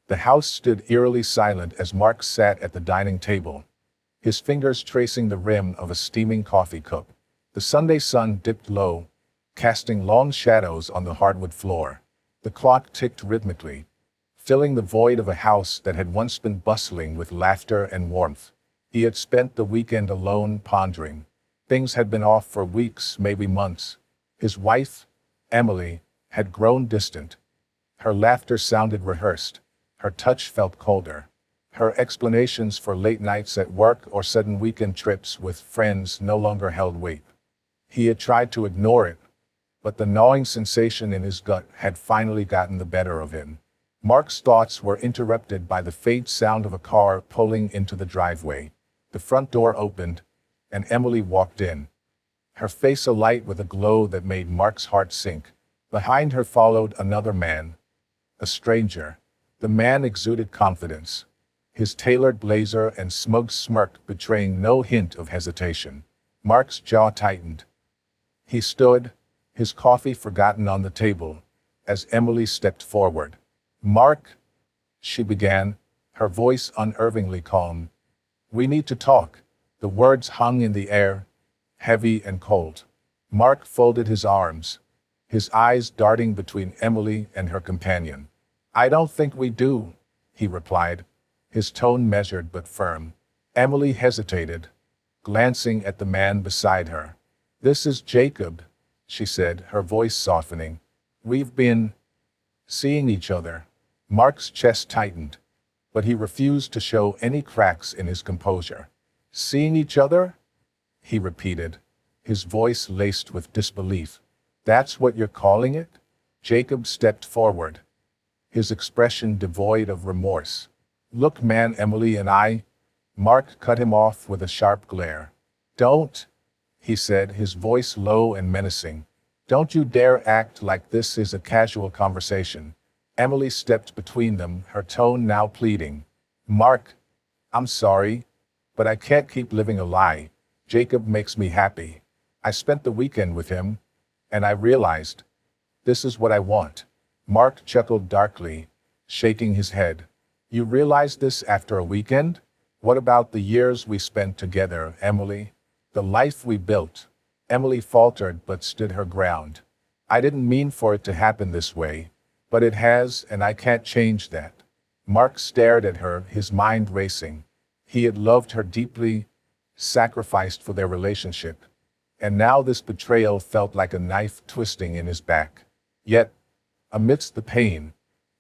The house stood eerily silent as Mark sat at the dining table, his fingers tracing the rim of a steaming coffee cup. The Sunday sun dipped low, casting long shadows on the hardwood floor. The clock ticked rhythmically, filling the void of a house that had once been bustling with laughter and warmth. He had spent the weekend alone, pondering. Things had been off for weeks, maybe months. His wife, Emily, had grown distant. Her laughter sounded rehearsed. Her touch felt colder. Her explanations for late nights at work or sudden weekend trips with friends no longer held weight. He had tried to ignore it, but the gnawing sensation in his gut had finally gotten the better of him. Mark's thoughts were interrupted by the faint sound of a car pulling into the driveway. The front door opened, and Emily walked in, her face alight with a glow that made Mark's heart sink. Behind her followed another man, a stranger. The man exuded confidence, his tailored blazer and smug smirk betraying no hint of hesitation. Mark's jaw tightened. He stood, his coffee forgotten on the table, as Emily stepped forward. "Mark," she began, her voice unervingly calm. "We need to talk." The words hung in the air, heavy and cold. Mark folded his arms, his eyes darting between Emily and her companion. "I don't think we do," he replied, his tone measured but firm. Emily hesitated, glancing at the man beside her. "This is Jacob," she said, her voice softening. "We've been seeing each other." Mark's chest tightened, but he refused to show any cracks in his composure. "Seeing each other?" he repeated, his voice laced with disbelief. "That's what you're calling it?" Jacob stepped forward, his expression devoid of remorse. "Look, man, Emily and I—" Mark cut him off with a sharp glare. "Don't," he said, his voice low and menacing. "Don't you dare act like this is a casual conversation." Emily stepped between them, her tone now pleading. "Mark, I'm sorry, but I can't keep living a lie. Jacob makes me happy. I spent the weekend with him, and I realized, this is what I want." Mark chuckled darkly, shaking his head. "You realized this after a weekend? What about the years we spent together, Emily? The life we built?" Emily faltered but stood her ground. "I didn't mean for it to happen this way, but it has, and I can't change that." Mark stared at her, his mind racing. He had loved her deeply, sacrificed for their relationship, and now this betrayal felt like a knife twisting in his back. Yet, amidst the pain,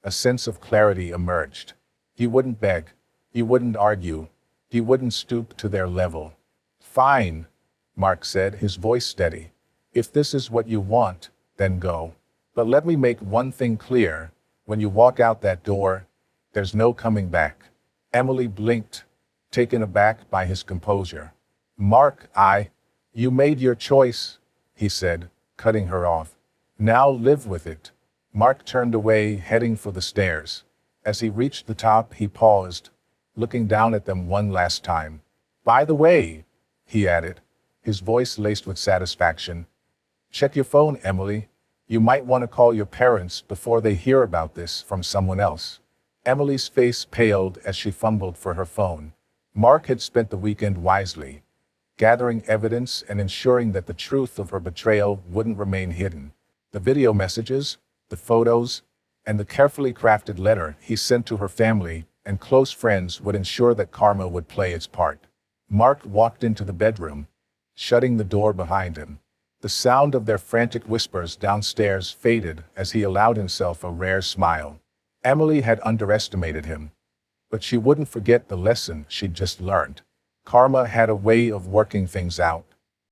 a sense of clarity emerged. He wouldn't beg, he wouldn't argue, he wouldn't stoop to their level. "Fine," Mark said, his voice steady. "If this is what you want, then go. But let me make one thing clear, when you walk out that door, there's no coming back." Emily blinked, taken aback by his composure. "Mark, you made your choice," he said, cutting her off. "Now live with it." Mark turned away, heading for the stairs. As he reached the top, he paused, looking down at them one last time. "By the way," he added, his voice laced with satisfaction, "check your phone, Emily. You might want to call your parents before they hear about this from someone else." Emily's face paled as she fumbled for her phone. Mark had spent the weekend wisely, gathering evidence and ensuring that the truth of her betrayal wouldn't remain hidden. The video messages, the photos, and the carefully crafted letter he sent to her family and close friends would ensure that karma would play its part. Mark walked into the bedroom, shutting the door behind him. The sound of their frantic whispers downstairs faded as he allowed himself a rare smile. Emily had underestimated him, but she wouldn't forget the lesson she'd just learned. Karma had a way of working things out,